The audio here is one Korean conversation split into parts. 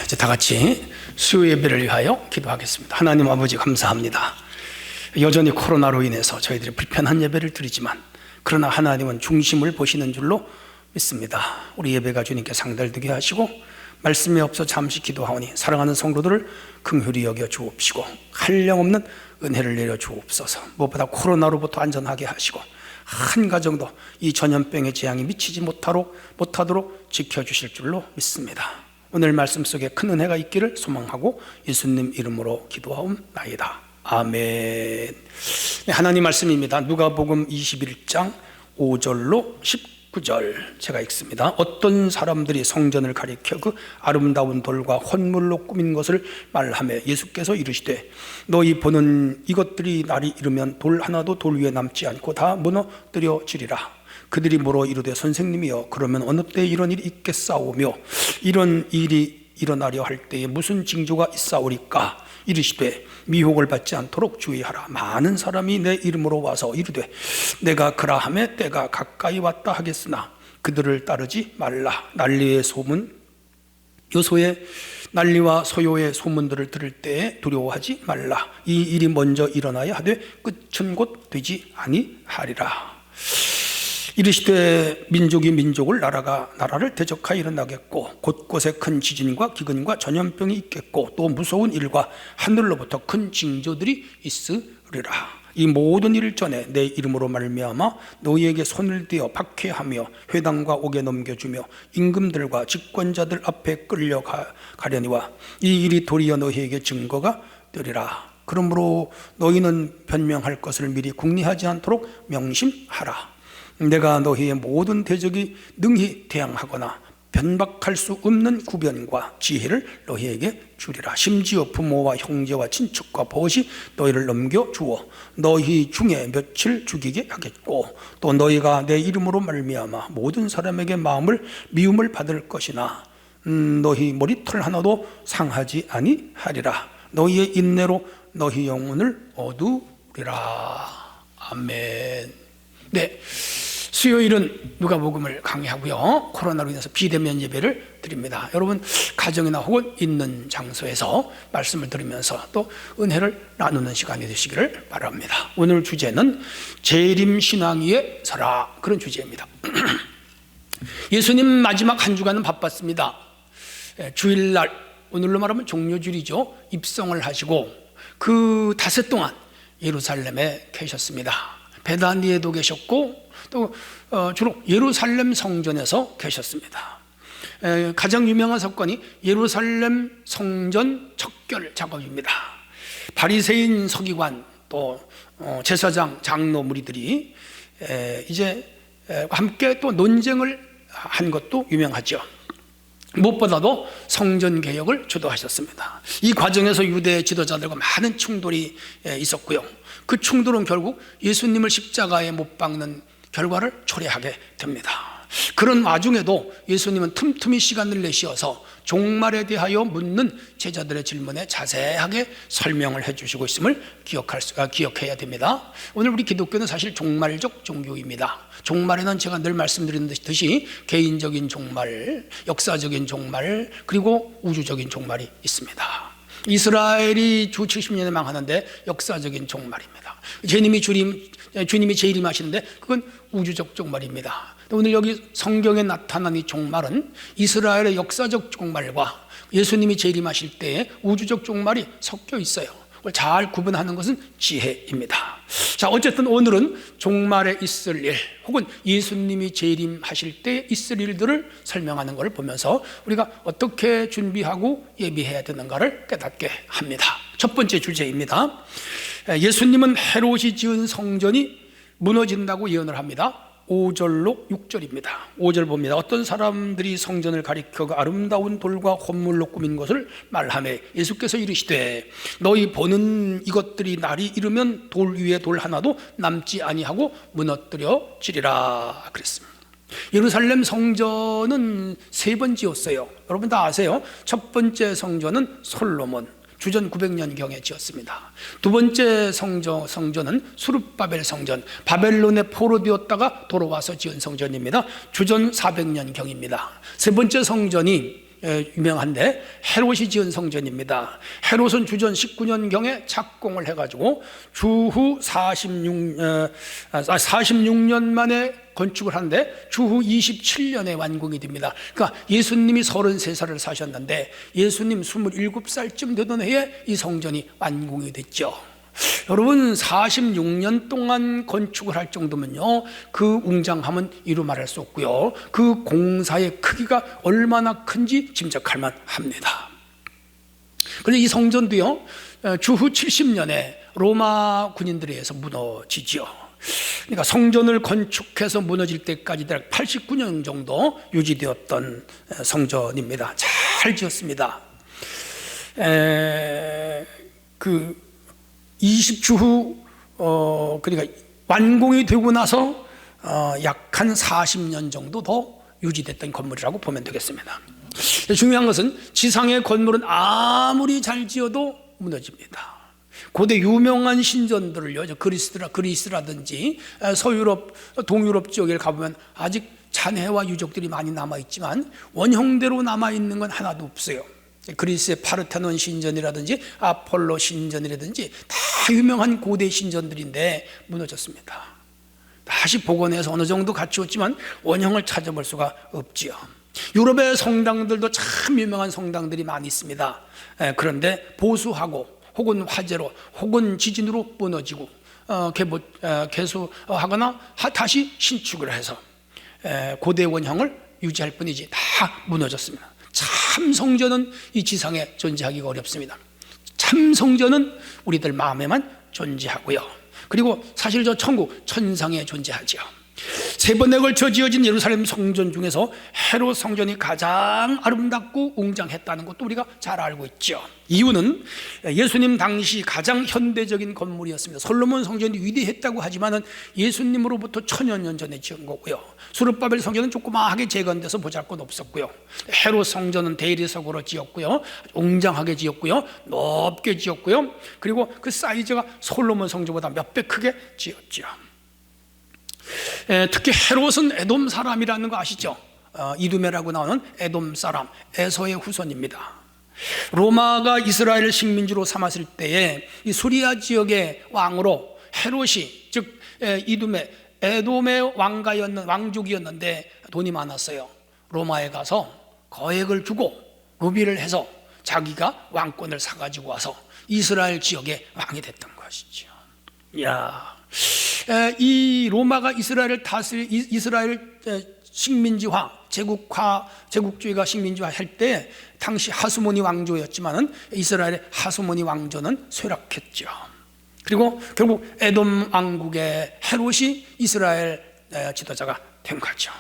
이제 다 같이 수요 예배를 위하여 기도하겠습니다. 하나님 아버지 감사합니다. 여전히 코로나로 인해서 저희들이 불편한 예배를 드리지만 그러나 하나님은 중심을 보시는 줄로 믿습니다. 우리 예배가 주님께 상달되게 하시고 말씀이 없어 잠시 기도하오니 사랑하는 성도들을 긍휼히 여겨 주옵시고 한량없는 은혜를 내려 주옵소서. 무엇보다 코로나로부터 안전하게 하시고 한 가정도 이 전염병의 재앙이 미치지 못하도록 지켜주실 줄로 믿습니다. 오늘 말씀 속에 큰 은혜가 있기를 소망하고 예수님 이름으로 기도하옵나이다. 아멘. 하나님 말씀입니다. 누가복음 21장 5절로 19절 제가 읽습니다. 어떤 사람들이 성전을 가리켜 그 아름다운 돌과 헌물로 꾸민 것을 말하며 예수께서 이르시되 너희 보는 이것들이 날이 이르면 돌 하나도 돌 위에 남지 않고 다 무너뜨려지리라. 그들이 물어 이르되 선생님이여 그러면 어느 때에 이런 일이 있겠사오며 이런 일이 일어나려 할 때에 무슨 징조가 있사오리까? 이르시되 미혹을 받지 않도록 주의하라. 많은 사람이 내 이름으로 와서 이르되 내가 그라함의 때가 가까이 왔다 하겠으나 그들을 따르지 말라. 난리의 소문 요소의 난리와 소요의 소문들을 들을 때에 두려워하지 말라. 이 일이 먼저 일어나야 하되 끝은 곧 되지 아니하리라. 이르시되 민족이 민족을 나라가 나라를 대적하여 일어나겠고 곳곳에 큰 지진과 기근과 전염병이 있겠고 또 무서운 일과 하늘로부터 큰 징조들이 있으리라. 이 모든 일을 전에 내 이름으로 말미암아 너희에게 손을 떼어 박해하며 회당과 옥에 넘겨주며 임금들과 집권자들 앞에 끌려가려니와 이 일이 도리어 너희에게 증거가 되리라. 그러므로 너희는 변명할 것을 미리 궁리하지 않도록 명심하라. 내가 너희의 모든 대적이 능히 대항하거나 변박할 수 없는 구변과 지혜를 너희에게 주리라. 심지어 부모와 형제와 친척과 벗이 너희를 넘겨주어 너희 중에 며칠 죽이게 하겠고 또 너희가 내 이름으로 말미암아 모든 사람에게 미움을 받을 것이나 너희 머리털 하나도 상하지 아니하리라. 너희의 인내로 너희 영혼을 얻으리라. 아멘. 네, 수요일은 누가복음을 강의하고요. 코로나로 인해서 비대면 예배를 드립니다. 여러분 가정이나 혹은 있는 장소에서 말씀을 들으면서 또 은혜를 나누는 시간이 되시기를 바랍니다. 오늘 주제는 재림신앙 위에 서라, 그런 주제입니다. 예수님 마지막 한 주간은 바빴습니다. 주일날, 오늘로 말하면 종료주일이죠. 입성을 하시고 그 닷새 동안 예루살렘에 계셨습니다. 베다니에도 계셨고 또 주로 예루살렘 성전에서 계셨습니다. 가장 유명한 사건이 예루살렘 성전 척결 작업입니다. 바리새인 서기관 또 제사장 장로 무리들이 이제 함께 또 논쟁을 한 것도 유명하죠. 무엇보다도 성전 개혁을 주도하셨습니다. 이 과정에서 유대 지도자들과 많은 충돌이 있었고요. 그 충돌은 결국 예수님을 십자가에 못 박는 결과를 초래하게 됩니다. 그런 와중에도 예수님은 틈틈이 시간을 내쉬어서 종말에 대하여 묻는 제자들의 질문에 자세하게 설명을 해주시고 있음을 기억해야 됩니다. 오늘 우리 기독교는 사실 종말적 종교입니다. 종말에는 제가 늘 말씀드리듯이 개인적인 종말, 역사적인 종말, 그리고 우주적인 종말이 있습니다. 이스라엘이 주 70년에 망하는데 역사적인 종말입니다. 주님이 재림하시는데 그건 우주적 종말입니다. 오늘 여기 성경에 나타난 이 종말은 이스라엘의 역사적 종말과 예수님이 재림하실 때의 우주적 종말이 섞여 있어요. 그걸 잘 구분하는 것은 지혜입니다. 자, 어쨌든 오늘은 종말에 있을 일 혹은 예수님이 재림하실 때 있을 일들을 설명하는 것을 보면서 우리가 어떻게 준비하고 예비해야 되는가를 깨닫게 합니다. 첫 번째 주제입니다. 예수님은 헤롯이 지은 성전이 무너진다고 예언을 합니다. 5절로 6절입니다. 5절 봅니다. 어떤 사람들이 성전을 가리켜 그 아름다운 돌과 헌물로 꾸민 것을 말하며 예수께서 이르시되 너희 보는 이것들이 날이 이르면 돌 위에 돌 하나도 남지 아니하고 무너뜨려지리라 그랬습니다. 예루살렘 성전은 3번 지었어요. 여러분 다 아세요. 첫 번째 성전은 솔로몬 주전 900년경에 지었습니다. 두 번째 성전은 수룹바벨 성전, 바벨론에 포로되었다가 돌아와서 지은 성전입니다. 주전 400년경입니다. 세 번째 성전이 유명한데 헤롯이 지은 성전입니다. 헤롯은 주전 19년경에 착공을 해가지고 주후 46년 만에 건축을 하는데 주후 27년에 완공이 됩니다. 그러니까 예수님이 33살을 사셨는데 예수님 27살쯤 되던 해에 이 성전이 완공이 됐죠. 여러분, 46년 동안 건축을 할 정도면요, 그 웅장함은 이루 말할 수 없고요, 그 공사의 크기가 얼마나 큰지 짐작할 만합니다. 그런데 이 성전도요, 주후 70년에 로마 군인들에 의해서 무너지죠. 그러니까 성전을 건축해서 무너질 때까지 대략 89년 정도 유지되었던 성전입니다. 잘 지었습니다. 20주후 그러니까 완공이 되고 나서 약 한 40년 정도 더 유지됐던 건물이라고 보면 되겠습니다. 중요한 것은 지상의 건물은 아무리 잘 지어도 무너집니다. 고대 유명한 신전들을요, 그리스라든지 서유럽, 동유럽 지역에 가보면 아직 잔해와 유적들이 많이 남아있지만 원형대로 남아있는 건 하나도 없어요. 그리스의 파르테논 신전이라든지 아폴로 신전이라든지 다 유명한 고대 신전들인데 무너졌습니다. 다시 복원해서 어느 정도 갖추었지만 원형을 찾아볼 수가 없지요. 유럽의 성당들도 참 유명한 성당들이 많이 있습니다. 그런데 보수하고 혹은 화재로 혹은 지진으로 무너지고 개수하거나 다시 신축을 해서 고대 원형을 유지할 뿐이지 다 무너졌습니다. 참 성전은 이 지상에 존재하기가 어렵습니다. 참 성전은 우리들 마음에만 존재하고요, 그리고 사실 저 천국 천상에 존재하죠. 3번에 걸쳐 지어진 예루살렘 성전 중에서 헤롯 성전이 가장 아름답고 웅장했다는 것도 우리가 잘 알고 있죠. 이유는 예수님 당시 가장 현대적인 건물이었습니다. 솔로몬 성전이 위대했다고 하지만 예수님으로부터 1000여 년 전에 지은 거고요, 수르바벨 성전은 조그마하게 재건돼서 보잘것 없었고요, 헤롯 성전은 대리석으로 지었고요, 웅장하게 지었고요, 높게 지었고요, 그리고 그 사이즈가 솔로몬 성전보다 몇 배 크게 지었죠. 특히 헤롯은 에돔 사람이라는 거 아시죠? 이두메라고 나오는 에돔 사람, 에서의 후손입니다. 로마가 이스라엘을 식민지로 삼았을 때에 이 수리아 지역의 왕으로 헤롯이, 즉 이두메, 에돔의 왕족이었는데 돈이 많았어요. 로마에 가서 거액을 주고 로비를 해서 자기가 왕권을 사가지고 와서 이스라엘 지역의 왕이 됐던 것이죠. 이 로마가 이스라엘 식민지화, 제국주의가 식민지화 할 때 당시 하스모니 왕조였지만은 이스라엘의 하스모니 왕조는 쇠락했죠. 그리고 결국 에돔 왕국의 헤롯이 이스라엘 지도자가 된 거죠.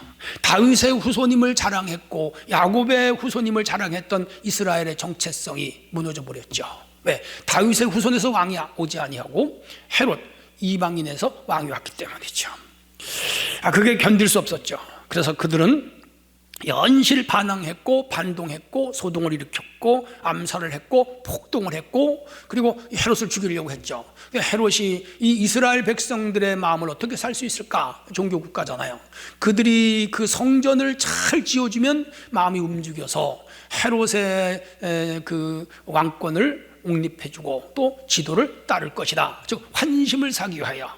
다윗의 후손임을 자랑했고 야곱의 후손임을 자랑했던 이스라엘의 정체성이 무너져 버렸죠. 왜? 다윗의 후손에서 왕이 오지 아니하고 헤롯 이방인에서 왕이 왔기 때문이죠. 그게 견딜 수 없었죠. 그래서 그들은 연실 반항했고 반동했고 소동을 일으켰고 암살을 했고 폭동을 했고 그리고 헤롯을 죽이려고 했죠. 헤롯이 이 이스라엘 백성들의 마음을 어떻게 살 수 있을까? 종교국가잖아요. 그들이 그 성전을 잘 지어주면 마음이 움직여서 헤롯의 그 왕권을 옹립해주고 또 지도를 따를 것이다. 즉 환심을 사기 위하여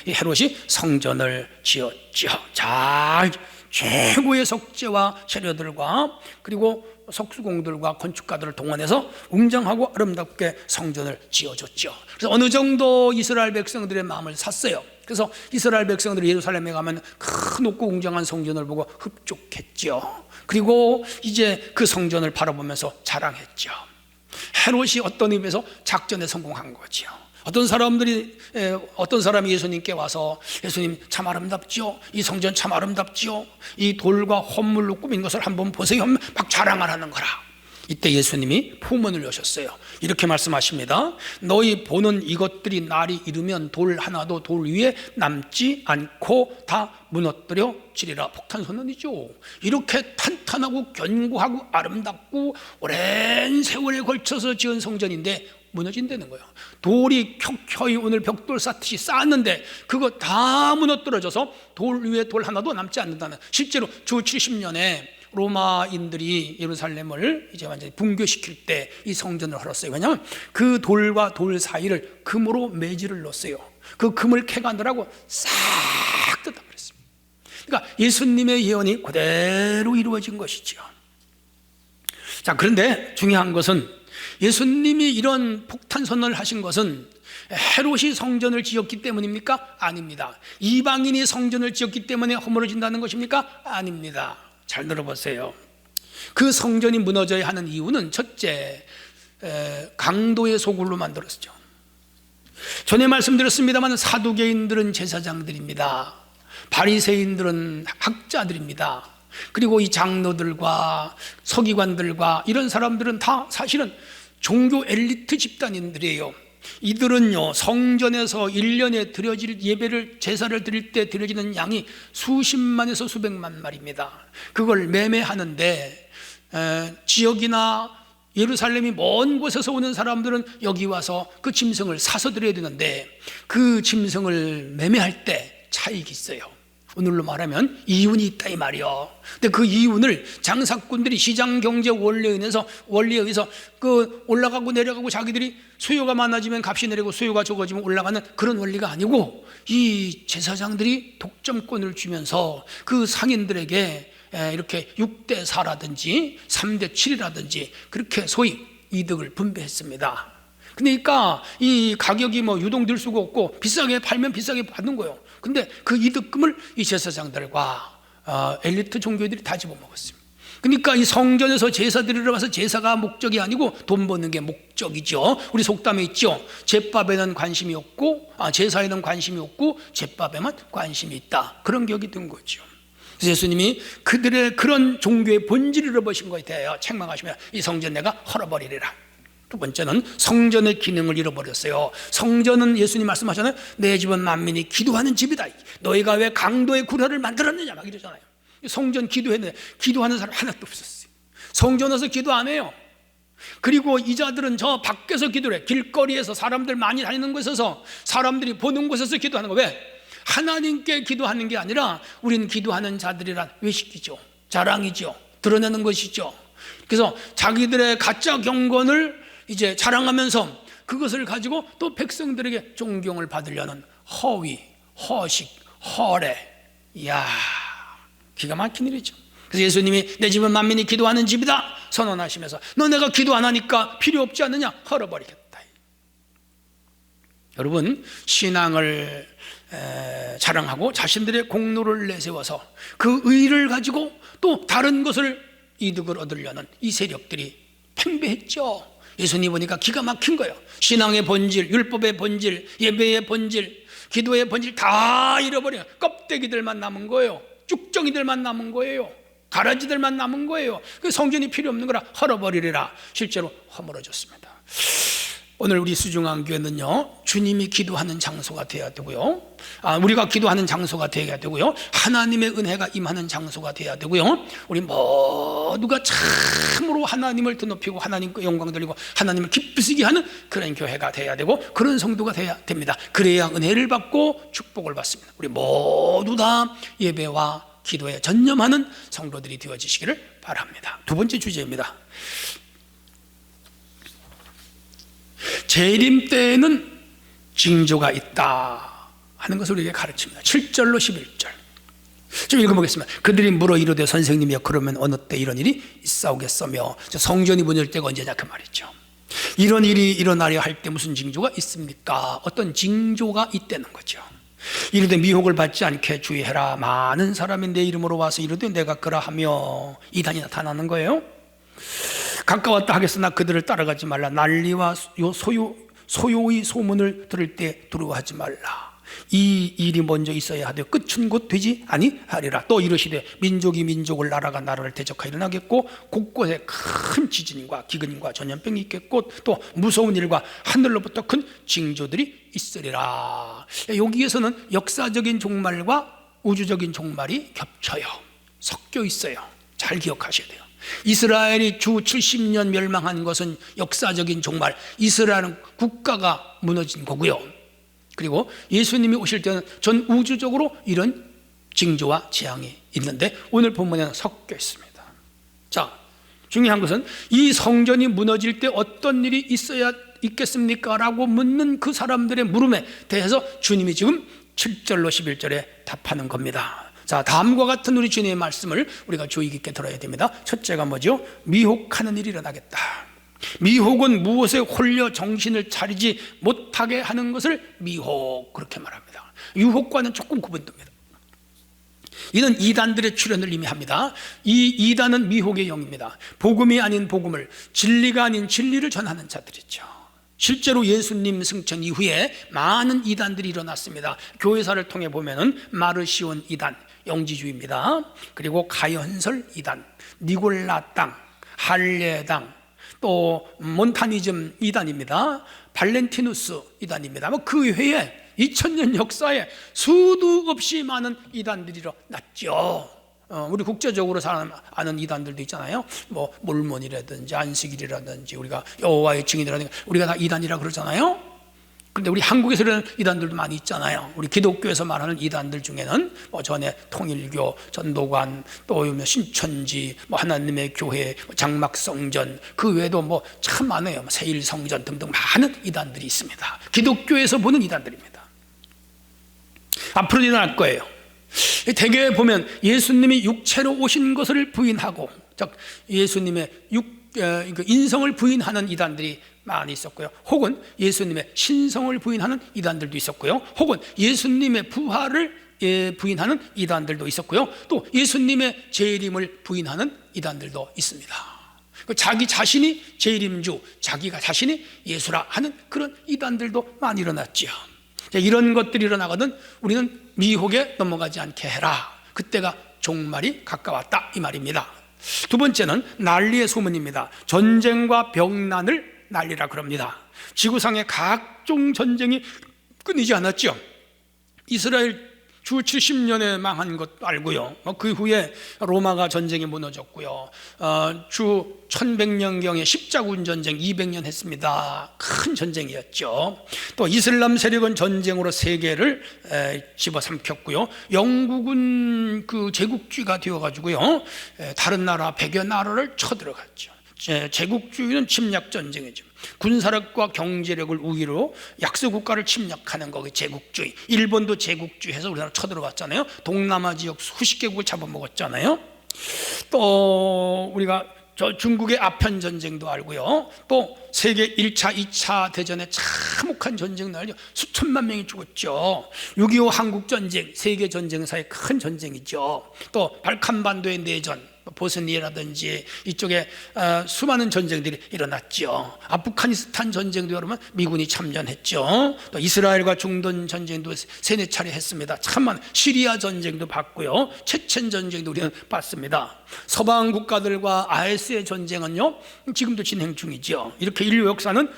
헤롯이 성전을 지었죠. 잘 최고의 석재와 재료들과 그리고 석수공들과 건축가들을 동원해서 웅장하고 아름답게 성전을 지어줬죠. 그래서 어느 정도 이스라엘 백성들의 마음을 샀어요. 그래서 이스라엘 백성들이 예루살렘에 가면 큰 높고 웅장한 성전을 보고 흡족했죠. 그리고 이제 그 성전을 바라보면서 자랑했죠. 헤롯이 어떤 의미에서 작전에 성공한 거죠. 어떤 사람이 예수님께 와서 예수님 참 아름답지요, 이 성전 참 아름답지요, 이 돌과 헌물로 꾸민 것을 한번 보세요 하면 막 자랑을 하는 거라. 이때 예수님이 포문을 여셨어요. 이렇게 말씀하십니다. 너희 보는 이것들이 날이 이르면 돌 하나도 돌 위에 남지 않고 다 무너뜨려지리라. 폭탄선언이죠. 이렇게 탄탄하고 견고하고 아름답고 오랜 세월에 걸쳐서 지은 성전인데 무너진다는 거예요. 돌이 켜켜이 오늘 벽돌 쌓듯이 쌓았는데 그거 다 무너뜨려져서 돌 위에 돌 하나도 남지 않는다는, 실제로 주 70년에 로마인들이 예루살렘을 이제 완전히 붕괴시킬 때 이 성전을 헐었어요. 왜냐하면 그 돌과 돌 사이를 금으로 매질을 넣었어요. 그 금을 캐가느라고 싹 뜯어버렸습니다. 그러니까 예수님의 예언이 그대로 이루어진 것이죠. 자, 그런데 중요한 것은 예수님이 이런 폭탄 선언을 하신 것은 헤롯이 성전을 지었기 때문입니까? 아닙니다. 이방인이 성전을 지었기 때문에 허물어진다는 것입니까? 아닙니다. 잘 들어보세요. 그 성전이 무너져야 하는 이유는 첫째, 강도의 소굴로 만들었죠. 전에 말씀드렸습니다만 사두개인들은 제사장들입니다. 바리새인들은 학자들입니다. 그리고 이 장로들과 서기관들과 이런 사람들은 다 사실은 종교 엘리트 집단인들이에요. 이들은요, 성전에서 1년에 드려질 예배를, 제사를 드릴 때 드려지는 양이 수십만에서 수백만 마리입니다. 그걸 매매하는데 지역이나 예루살렘이 먼 곳에서 오는 사람들은 여기 와서 그 짐승을 사서 드려야 되는데 그 짐승을 매매할 때 차익이 있어요. 오늘로 말하면 이윤이 있다 이 말이요. 근데 그 이윤을 장사꾼들이 시장 경제 원리에 의해서 그 올라가고 내려가고 자기들이 수요가 많아지면 값이 내리고 수요가 적어지면 올라가는 그런 원리가 아니고 이 제사장들이 독점권을 주면서 그 상인들에게 이렇게 6대 4라든지 3대 7이라든지 그렇게 소위 이득을 분배했습니다. 그러니까 이 가격이 뭐 유동될 수가 없고 비싸게 팔면 비싸게 받는 거예요. 근데 그 이득금을 이 제사장들과 엘리트 종교들이 다 집어먹었습니다. 그러니까 이 성전에서 제사 드리러 와서 제사가 목적이 아니고 돈 버는 게 목적이죠. 우리 속담에 있죠. 제밥에는 관심이 없고 제사에는 관심이 없고 제밥에만 관심이 있다. 그런 격이 든 거죠. 그래서 예수님이 그들의 그런 종교의 본질을 잃어버린 것에 대하여 책망하시며 이 성전 내가 헐어버리리라. 두 번째는 성전의 기능을 잃어버렸어요. 성전은 예수님 말씀하셨잖아요. 내 집은 만민이 기도하는 집이다. 너희가 왜 강도의 구려를 만들었느냐 막 이러잖아요. 성전 기도했는데 기도하는 사람 하나도 없었어요. 성전 와서 기도 안 해요. 그리고 이자들은 저 밖에서 기도를 해. 길거리에서 사람들 많이 다니는 곳에서 사람들이 보는 곳에서 기도하는 거. 왜? 하나님께 기도하는 게 아니라 우린 기도하는 자들이란 외식이죠. 자랑이죠. 드러내는 것이죠. 그래서 자기들의 가짜 경건을 이제 자랑하면서 그것을 가지고 또 백성들에게 존경을 받으려는 허위, 허식, 허례. 이야, 기가 막힌 일이죠. 그래서 예수님이 내 집은 만민이 기도하는 집이다 선언하시면서 너 내가 기도 안 하니까 필요 없지 않느냐 헐어버리겠다. 여러분, 신앙을 자랑하고 자신들의 공로를 내세워서 그 의를 가지고 또 다른 것을 이득을 얻으려는 이 세력들이 팽배했죠. 예수님 보니까 기가 막힌 거예요. 신앙의 본질, 율법의 본질, 예배의 본질, 기도의 본질 다 잃어버려. 껍데기들만 남은 거예요. 쭉정이들만 남은 거예요. 가라지들만 남은 거예요. 그 성전이 필요 없는 거라 헐어버리리라. 실제로 허물어졌습니다. 오늘 우리 수중한 교회는요, 주님이 기도하는 장소가 되어야 되고요, 우리가 기도하는 장소가 되어야 되고요, 하나님의 은혜가 임하는 장소가 되어야 되고요, 우리 모두가 참으로 하나님을 드높이고 하나님께 영광 돌리고 하나님을 기쁘시게 하는 그런 교회가 되어야 되고 그런 성도가 되어야 됩니다. 그래야 은혜를 받고 축복을 받습니다. 우리 모두 다 예배와 기도에 전념하는 성도들이 되어지시기를 바랍니다. 두 번째 주제입니다. 재림 때에는 징조가 있다 하는 것을 우리에게 가르칩니다. 7절로 11절 좀 읽어보겠습니다. 그들이 물어 이르되 선생님이여 그러면 어느 때 이런 일이 있사오겠으며, 성전이 무너질 때가 언제냐 그 말이죠. 이런 일이 일어나려 할 때 무슨 징조가 있습니까? 어떤 징조가 있다는 거죠. 이르되 미혹을 받지 않게 주의해라. 많은 사람이 내 이름으로 와서 이르되 내가 그라하며 이단이 나타나는 거예요. 가까웠다 하겠으나 그들을 따라가지 말라. 난리와 소요의 소문을 들을 때 두려워하지 말라. 이 일이 먼저 있어야 하되 끝은 곧 되지 아니하리라. 또 이르시되 민족이 민족을, 나라가 나라를 대적하여 일어나겠고 곳곳에 큰 지진과 기근과 전염병이 있겠고 또 무서운 일과 하늘로부터 큰 징조들이 있으리라. 여기에서는 역사적인 종말과 우주적인 종말이 겹쳐요. 섞여 있어요. 잘 기억하셔야 돼요. 이스라엘이 주 70년 멸망한 것은 역사적인 종말, 이스라엘은 국가가 무너진 거고요. 그리고 예수님이 오실 때는 전 우주적으로 이런 징조와 재앙이 있는데 오늘 본문에는 섞여 있습니다. 자, 중요한 것은 이 성전이 무너질 때 어떤 일이 있어야 있겠습니까? 라고 묻는 그 사람들의 물음에 대해서 주님이 지금 7절로 11절에 답하는 겁니다. 자, 다음과 같은 우리 주님의 말씀을 우리가 주의 깊게 들어야 됩니다. 첫째가 뭐죠? 미혹하는 일이 일어나겠다. 미혹은 무엇에 홀려 정신을 차리지 못하게 하는 것을 미혹, 그렇게 말합니다. 유혹과는 조금 구분됩니다. 이는 이단들의 출현을 의미합니다. 이 이단은 미혹의 영입니다. 복음이 아닌 복음을, 진리가 아닌 진리를 전하는 자들이죠. 실제로 예수님 승천 이후에 많은 이단들이 일어났습니다. 교회사를 통해 보면은 마르시온 이단, 영지주의입니다. 그리고 가연설 이단, 니골라 땅, 할례당, 또 몬타니즘 이단입니다. 발렌티누스 이단입니다. 그 외에 2000년 역사에 수도 없이 많은 이단들이 일어났죠. 우리 국제적으로 아는 이단들도 있잖아요. 뭐 몰몬이라든지 안식일이라든지 우리가 여호와의 증인이라든지 우리가 다 이단이라 그러잖아요. 그런데 우리 한국에서 이런 이단들도 많이 있잖아요. 우리 기독교에서 말하는 이단들 중에는 뭐 전에 통일교, 전도관, 또 신천지, 뭐 하나님의 교회, 장막성전, 그 외에도 뭐 참 많아요. 세일성전 등등 많은 이단들이 있습니다. 기독교에서 보는 이단들입니다. 앞으로 일어날 거예요. 대개 보면 예수님이 육체로 오신 것을 부인하고, 즉 예수님의 인성을 부인하는 이단들이 많이 있었고요. 혹은 예수님의 신성을 부인하는 이단들도 있었고요. 혹은 예수님의 부활을 부인하는 이단들도 있었고요. 또 예수님의 재림을 부인하는 이단들도 있습니다. 자기 자신이 재림주, 자기가 자신이 예수라 하는 그런 이단들도 많이 일어났지요. 이런 것들이 일어나거든 우리는 미혹에 넘어가지 않게 해라. 그때가 종말이 가까웠다, 이 말입니다. 두 번째는 난리의 소문입니다. 전쟁과 병난을 난리라 그럽니다. 지구상의 각종 전쟁이 끊이지 않았죠. 이스라엘 주 70년에 망한 것 알고요. 그 후에 로마가 전쟁에 무너졌고요. 주 1100년경에 십자군 전쟁 200년 했습니다. 큰 전쟁이었죠. 또 이슬람 세력은 전쟁으로 세계를 집어삼켰고요. 영국은 그 제국주의가 되어가지고요. 다른 나라 100여 나라를 쳐들어갔죠. 제국주의는 침략 전쟁이죠. 군사력과 경제력을 우위로 약소국가를 침략하는 거, 제국주의. 일본도 제국주의해서 우리나라 쳐들어갔잖아요. 동남아 지역 수십 개국을 잡아먹었잖아요. 또 우리가 중국의 아편 전쟁도 알고요. 또 세계 1차, 2차 대전에 참혹한 전쟁도 알죠. 수천만 명이 죽었죠. 6.25 한국전쟁, 세계 전쟁사의 큰 전쟁이죠. 또 발칸반도의 내전, 보스니아라든지 이쪽에 수많은 전쟁들이 일어났죠. 아프가니스탄 전쟁도 여러분 미군이 참전했죠. 또 이스라엘과 중동 전쟁도 세네 차례 했습니다. 참만 시리아 전쟁도 봤고요. 체첸 전쟁도 우리는 봤습니다. 서방 국가들과 IS의 전쟁은요 지금도 진행 중이죠. 이렇게 인류 역사는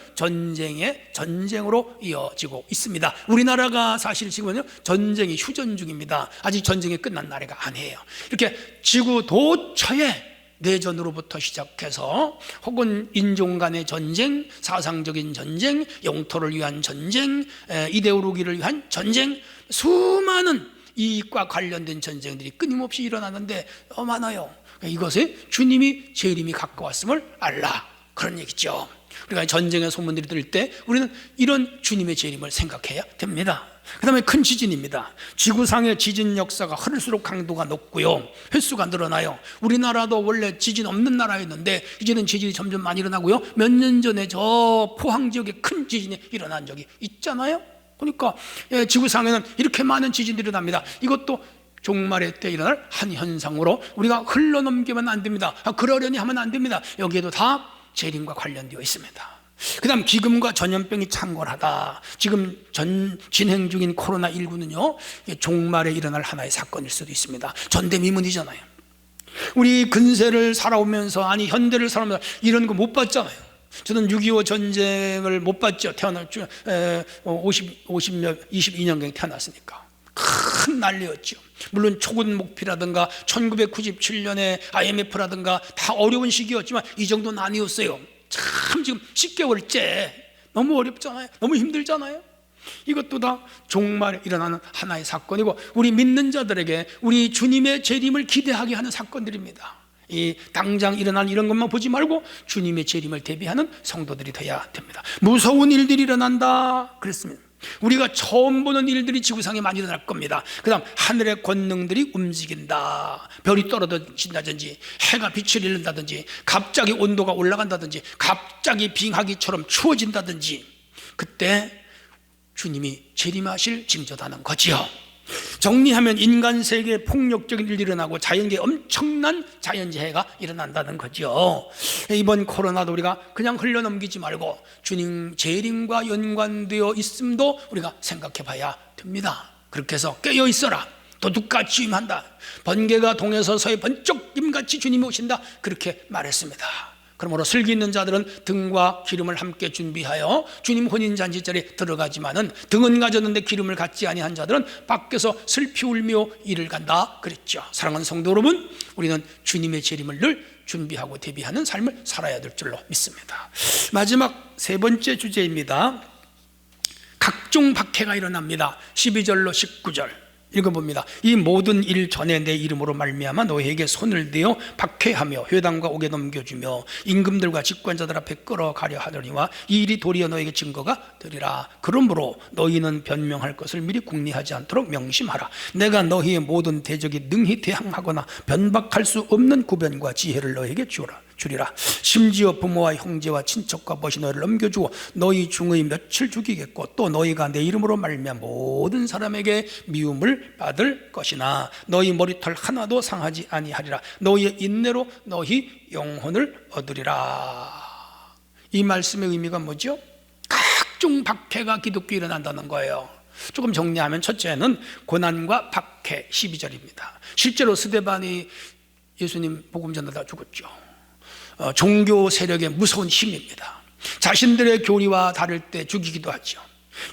전쟁으로 이어지고 있습니다. 우리나라가 사실 지금은요 전쟁이 휴전 중입니다. 아직 전쟁이 끝난 나라가 아니에요. 이렇게 지구 도처에 내전으로부터 시작해서 혹은 인종 간의 전쟁, 사상적인 전쟁, 영토를 위한 전쟁, 이데올로기를 위한 전쟁, 수많은 이익과 관련된 전쟁들이 끊임없이 일어나는데 많아요. 이것에 주님이 재림이 가까웠음을 알라, 그런 얘기죠. 우리가 전쟁의 소문들이 들을 때 우리는 이런 주님의 재림을 생각해야 됩니다. 그 다음에 큰 지진입니다. 지구상의 지진 역사가 흐를수록 강도가 높고요, 횟수가 늘어나요. 우리나라도 원래 지진 없는 나라였는데 이제는 지진이 점점 많이 일어나고요. 몇 년 전에 저 포항 지역에 큰 지진이 일어난 적이 있잖아요. 그러니까 지구상에는 이렇게 많은 지진들이 일어납니다. 이것도 종말의 때 일어날 한 현상으로 우리가 흘러넘기면 안 됩니다. 그러려니 하면 안 됩니다. 여기에도 다 재림과 관련되어 있습니다. 그 다음 기금과 전염병이 창궐하다. 지금 진행 중인 코로나19는요 종말에 일어날 하나의 사건일 수도 있습니다. 전대미문이잖아요. 우리 근세를 살아오면서, 아니 현대를 살아오면서 이런 거 못 봤잖아요. 저는 6.25 전쟁을 못 봤죠. 22년경에 태어났으니까. 큰 난리였죠. 물론 초군 목피라든가 1997년에 IMF라든가 다 어려운 시기였지만 이 정도는 아니었어요. 참 지금 10개월째 너무 어렵잖아요. 너무 힘들잖아요. 이것도 다 종말에 일어나는 하나의 사건이고 우리 믿는 자들에게 우리 주님의 재림을 기대하게 하는 사건들입니다. 이 당장 일어난 이런 것만 보지 말고 주님의 재림을 대비하는 성도들이 돼야 됩니다. 무서운 일들이 일어난다 그랬습니다. 우리가 처음 보는 일들이 지구상에 많이 일어날 겁니다. 그 다음 하늘의 권능들이 움직인다. 별이 떨어진다든지 해가 빛을 잃는다든지 갑자기 온도가 올라간다든지 갑자기 빙하기처럼 추워진다든지 그때 주님이 재림하실 징조다는 거지요. 정리하면 인간 세계에 폭력적인 일이 일어나고 자연계에 엄청난 자연재해가 일어난다는 거죠. 이번 코로나도 우리가 그냥 흘려넘기지 말고 주님 재림과 연관되어 있음도 우리가 생각해 봐야 됩니다. 그렇게 해서 깨어 있어라. 도둑같이 임한다. 번개가 동에서 서에 번쩍 임같이 주님이 오신다. 그렇게 말했습니다. 그러므로 슬기 있는 자들은 등과 기름을 함께 준비하여 주님 혼인잔치자리에 들어가지만은 등은 가졌는데 기름을 갖지 아니한 자들은 밖에서 슬피 울며 이를 간다 그랬죠. 사랑하는 성도 여러분, 우리는 주님의 재림을 늘 준비하고 대비하는 삶을 살아야 될 줄로 믿습니다. 마지막 세 번째 주제입니다. 각종 박해가 일어납니다. 12절로 19절 읽어봅니다. 이 모든 일 전에 내 이름으로 말미암아 너희에게 손을 대어 박해하며 회당과 옥에 넘겨주며 임금들과 직관자들 앞에 끌어가려 하더니와 이 일이 도리어 너에게 증거가 되리라. 그러므로 너희는 변명할 것을 미리 궁리하지 않도록 명심하라. 내가 너희의 모든 대적이 능히 대항하거나 변박할 수 없는 구변과 지혜를 너희에게 주리라. 심지어 부모와 형제와 친척과 벗이 너희를 넘겨주고 너희 중의 몇을 죽이겠고 또 너희가 내 이름으로 말미암아 모든 사람에게 미움을 받을 것이나 너희 머리털 하나도 상하지 아니하리라. 너희의 인내로 너희 영혼을 얻으리라. 이 말씀의 의미가 뭐죠? 각종 박해가 기독교에 일어난다는 거예요. 조금 정리하면 첫째는 고난과 박해 12절입니다. 실제로 스데반이 예수님 복음 전하다 죽었죠. 종교 세력의 무서운 힘입니다. 자신들의 교리와 다를 때 죽이기도 하죠.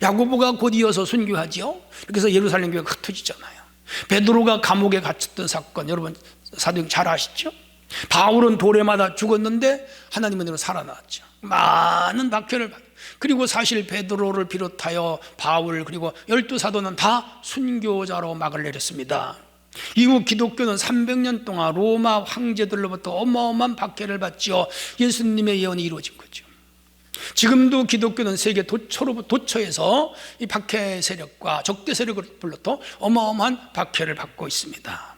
야고보가 곧 이어서 순교하죠. 그래서 예루살렘 교회가 흩어지잖아요. 베드로가 감옥에 갇혔던 사건 여러분 사도행 잘 아시죠? 바울은 돌에 맞아 죽었는데 하나님의 은혜로 살아났죠. 많은 박해를 받고, 그리고 사실 베드로를 비롯하여 바울 그리고 12사도는 다 순교자로 막을 내렸습니다. 이후 기독교는 300년 동안 로마 황제들로부터 어마어마한 박해를 받지요. 예수님의 예언이 이루어진 거죠. 지금도 기독교는 세계 도처에서 이 박해 세력과 적대 세력으로부터 어마어마한 박해를 받고 있습니다.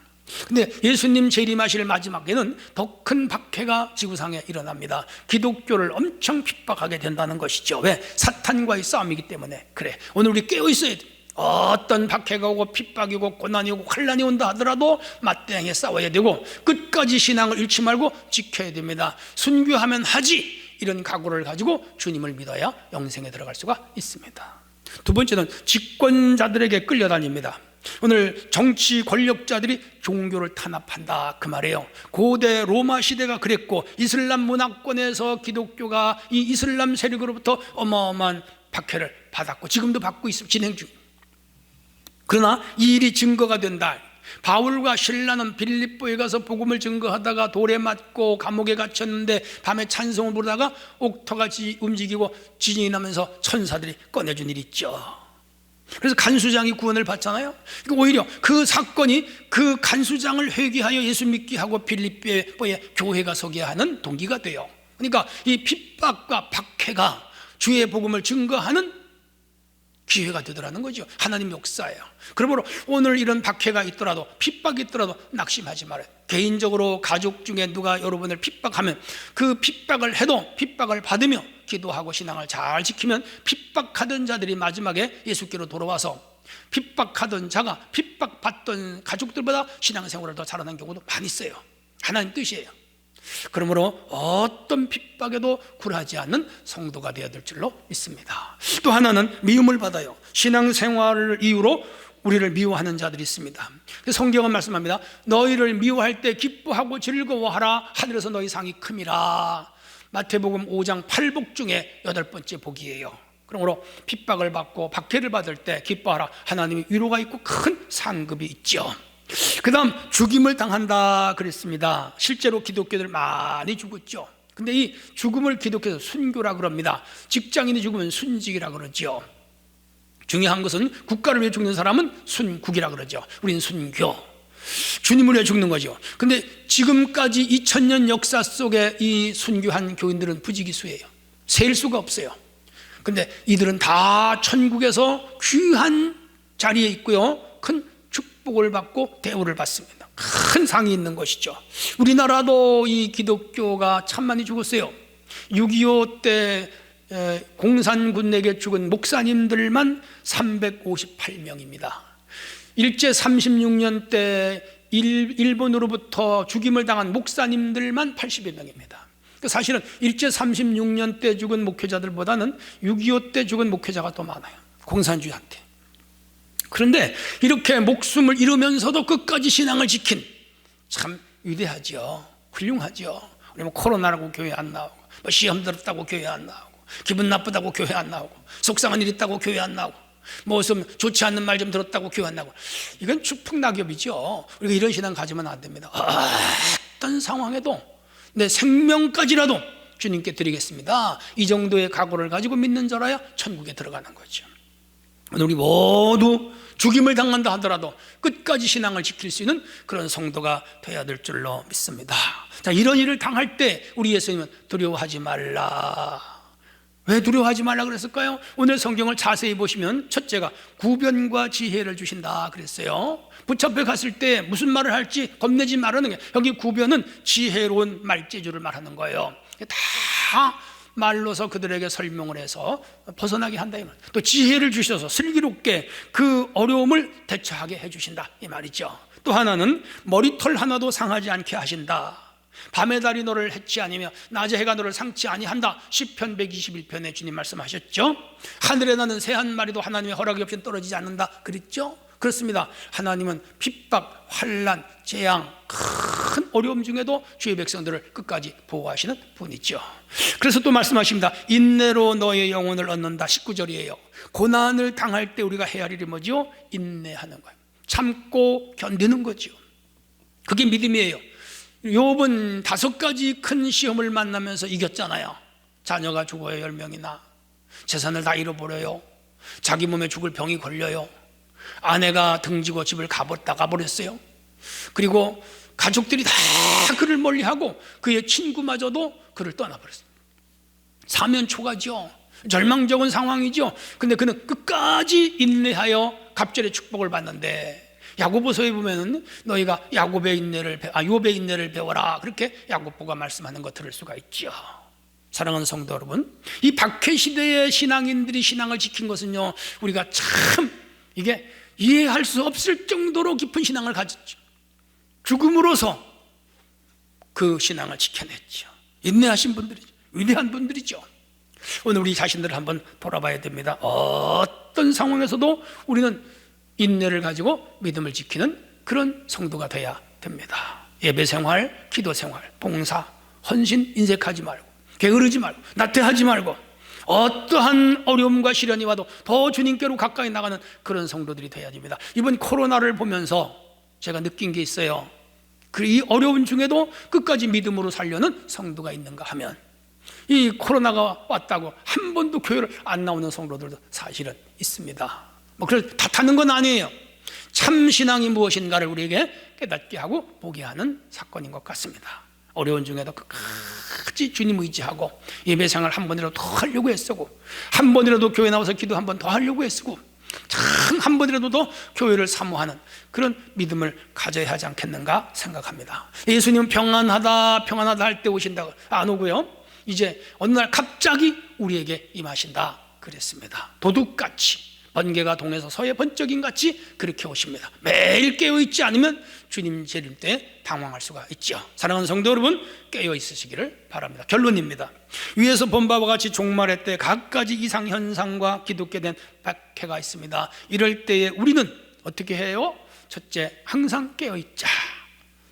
근데 예수님 재림하실 마지막에는 더 큰 박해가 지구상에 일어납니다. 기독교를 엄청 핍박하게 된다는 것이죠. 왜? 사탄과의 싸움이기 때문에. 그래, 오늘 우리 깨어 있어야 돼. 어떤 박해가 오고 핍박이 오고 고난이 오고 환난이 온다 하더라도 맞대응해 싸워야 되고 끝까지 신앙을 잃지 말고 지켜야 됩니다. 순교하면 하지, 이런 각오를 가지고 주님을 믿어야 영생에 들어갈 수가 있습니다. 두 번째는 집권자들에게 끌려다닙니다. 오늘 정치 권력자들이 종교를 탄압한다 그 말이에요. 고대 로마 시대가 그랬고 이슬람 문화권에서 기독교가 이 이슬람 세력으로부터 어마어마한 박해를 받았고 지금도 받고 있습니다. 진행 중. 그러나 이 일이 증거가 된다. 바울과 실라는 빌립보에 가서 복음을 증거하다가 돌에 맞고 감옥에 갇혔는데 밤에 찬송을 부르다가 옥토가 움직이고 지진이 나면서 천사들이 꺼내준 일이 있죠. 그래서 간수장이 구원을 받잖아요. 그러니까 오히려 그 사건이 그 간수장을 회개하여 예수 믿게 하고 빌립보에 교회가 서게 하는 동기가 돼요. 그러니까 이 핍박과 박해가 주의 복음을 증거하는 기회가 되더라는 거죠. 하나님 역사예요. 그러므로 오늘 이런 박해가 있더라도 핍박이 있더라도 낙심하지 말아요. 개인적으로 가족 중에 누가 여러분을 핍박하면 그 핍박을 해도 핍박을 받으며 기도하고 신앙을 잘 지키면 핍박하던 자들이 마지막에 예수께로 돌아와서 핍박하던 자가 핍박받던 가족들보다 신앙생활을 더 잘하는 경우도 많이 있어요. 하나님 뜻이에요. 그러므로 어떤 핍박에도 굴하지 않는 성도가 되어야 될 줄로 믿습니다. 또 하나는 미움을 받아요. 신앙생활을 이유로 우리를 미워하는 자들이 있습니다. 성경은 말씀합니다. 너희를 미워할 때 기뻐하고 즐거워하라. 하늘에서 너희 상이 큼이라. 마태복음 5장 8복 중에 8번째 복이에요. 그러므로 핍박을 받고 박해를 받을 때 기뻐하라. 하나님의 위로가 있고 큰 상급이 있죠. 그 다음 죽임을 당한다 그랬습니다. 실제로 기독교들 많이 죽었죠. 근데 이 죽음을 기독교에서 순교라 그럽니다. 직장인이 죽으면 순직이라 그러죠. 중요한 것은 국가를 위해 죽는 사람은 순국이라 그러죠. 우린 순교. 주님을 위해 죽는 거죠. 근데 지금까지 2000년 역사 속에 이 순교한 교인들은 부지기수예요. 셀 수가 없어요. 근데 이들은 다 천국에서 귀한 자리에 있고요, 큰 축복을 받고 대우를 받습니다. 큰 상이 있는 것이죠. 우리나라도 이 기독교가 참 많이 죽었어요. 6.25 때 공산군에게 죽은 목사님들만 358명입니다. 일제 36년 때 일본으로부터 죽임을 당한 목사님들만 80여 명입니다. 사실은 일제 36년 때 죽은 목회자들보다는 6.25 때 죽은 목회자가 더 많아요, 공산주의한테. 그런데 이렇게 목숨을 잃으면서도 끝까지 신앙을 지킨, 참 위대하죠. 훌륭하죠. 우리 뭐 코로나라고 교회 안 나오고, 뭐 시험 들었다고 교회 안 나오고, 기분 나쁘다고 교회 안 나오고, 속상한 일 있다고 교회 안 나오고, 무슨 좋지 않는 말 좀 들었다고 교회 안 나오고, 이건 축풍낙엽이죠. 우리가 이런 신앙 가지면 안 됩니다. 어떤 상황에도 내 생명까지라도 주님께 드리겠습니다, 이 정도의 각오를 가지고 믿는 자라야 천국에 들어가는 거죠. 우리 모두 죽임을 당한다 하더라도 끝까지 신앙을 지킬 수 있는 그런 성도가 되어야 될 줄로 믿습니다. 자, 이런 일을 당할 때 우리 예수님은 두려워하지 말라. 왜 두려워하지 말라 그랬을까요? 오늘 성경을 자세히 보시면 첫째가 구변과 지혜를 주신다 그랬어요. 붙잡혀 갔을 때 무슨 말을 할지 겁내지 말라는 게, 여기 구변은 지혜로운 말재주를 말하는 거예요. 다 말로서 그들에게 설명을 해서 벗어나게 한다 이 말. 또 지혜를 주셔서 슬기롭게 그 어려움을 대처하게 해주신다 이 말이죠. 또 하나는 머리털 하나도 상하지 않게 하신다. 밤의 달이 너를 해치 아니며 낮의 해가 너를 상치 아니한다. 시편 121편에 주님 말씀하셨죠. 하늘에 나는 새 한 마리도 하나님의 허락이 없이 떨어지지 않는다 그랬죠. 그렇습니다. 하나님은 핍박, 환난, 재앙, 큰 어려움 중에도 주의 백성들을 끝까지 보호하시는 분이죠. 그래서 또 말씀하십니다. 인내로 너의 영혼을 얻는다. 19절이에요 고난을 당할 때 우리가 해야 할 일이 뭐죠? 인내하는 거예요. 참고 견디는 거죠. 그게 믿음이에요. 욥은 5가지 큰 시험을 만나면서 이겼잖아요. 자녀가 죽어요, 10명이나. 재산을 다 잃어버려요. 자기 몸에 죽을 병이 걸려요. 아내가 등지고 집을 가버렸어요. 그리고 가족들이 다 그를 멀리하고 그의 친구마저도 그를 떠나버렸습니다. 사면초가죠. 절망적인 상황이죠. 근데 그는 끝까지 인내하여 갑절의 축복을 받는데, 야고보서에 보면은 너희가 욥의 인내를 배워라, 그렇게 야고보가 말씀하는 거 들을 수가 있죠. 사랑하는 성도 여러분, 이 박해 시대의 신앙인들이 신앙을 지킨 것은요, 우리가 참 이게 이해할 수 없을 정도로 깊은 신앙을 가졌죠. 죽음으로서 그 신앙을 지켜냈죠. 인내하신 분들이죠. 위대한 분들이죠. 오늘 우리 자신들을 한번 돌아봐야 됩니다. 어떤 상황에서도 우리는 인내를 가지고 믿음을 지키는 그런 성도가 돼야 됩니다. 예배 생활, 기도 생활, 봉사, 헌신 인색하지 말고, 게으르지 말고, 나태하지 말고, 어떠한 어려움과 시련이 와도 더 주님께로 가까이 나가는 그런 성도들이 돼야 됩니다. 이번 코로나를 보면서 제가 느낀 게 있어요. 이 어려운 중에도 끝까지 믿음으로 살려는 성도가 있는가 하면, 이 코로나가 왔다고 한 번도 교회를 안 나오는 성도들도 사실은 있습니다. 그래서 탓하는 건 아니에요. 참 신앙이 무엇인가를 우리에게 깨닫게 하고 보게 하는 사건인 것 같습니다. 어려운 중에도 끝까지 주님 의지하고 예배생활 한 번이라도 더 하려고 애쓰고, 한 번이라도 교회 나와서 기도 한 번 더 하려고 애쓰고, 참 한 번이라도 더 교회를 사모하는 그런 믿음을 가져야 하지 않겠는가 생각합니다. 예수님은 평안하다 할 때 오신다고 안 오고요, 이제 어느 날 갑자기 우리에게 임하신다 그랬습니다. 도둑같이, 번개가 동에서 서해 번쩍임 같이 그렇게 오십니다. 매일 깨어있지 않으면 주님 재림 때 당황할 수가 있죠. 사랑하는 성도 여러분, 깨어 있으시기를 바랍니다. 결론입니다. 위에서 본 바와 같이 종말의 때 각가지 이상현상과 기독교에 대한 박해가 있습니다. 이럴 때에 우리는 어떻게 해요? 첫째, 항상 깨어있자.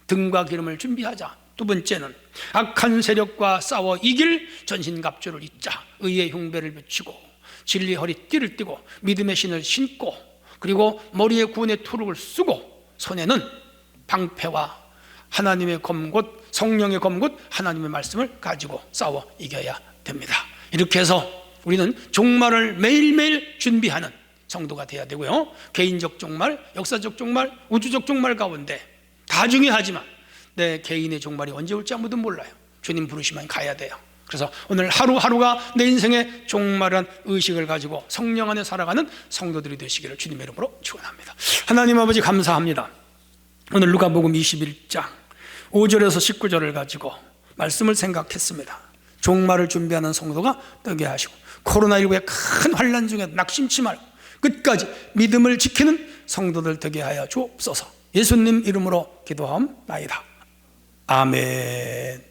등과 기름을 준비하자. 두 번째는 악한 세력과 싸워 이길 전신갑주를 입자. 의의 흉배를 비추고 진리 허리띠를 띠고 믿음의 신을 신고, 그리고 머리에 구원의 투룩을 쓰고, 손에는 방패와 하나님의 검곧, 성령의 검곧, 하나님의 말씀을 가지고 싸워 이겨야 됩니다. 이렇게 해서 우리는 종말을 매일매일 준비하는 성도가 되어야 되고요, 개인적 종말, 역사적 종말, 우주적 종말 가운데 다 중요하지만 내 개인의 종말이 언제 올지 아무도 몰라요. 주님 부르시면 가야 돼요. 그래서 오늘 하루하루가 내 인생의 종말이란 의식을 가지고 성령 안에 살아가는 성도들이 되시기를 주님의 이름으로 축원합니다. 하나님 아버지 감사합니다. 오늘 누가복음 21장 5절에서 19절을 가지고 말씀을 생각했습니다. 종말을 준비하는 성도가 되게 하시고 코로나19의 큰 환난 중에 낙심치 말고 끝까지 믿음을 지키는 성도들 되게 하여 주옵소서. 예수님 이름으로 기도하옵나이다. 아멘.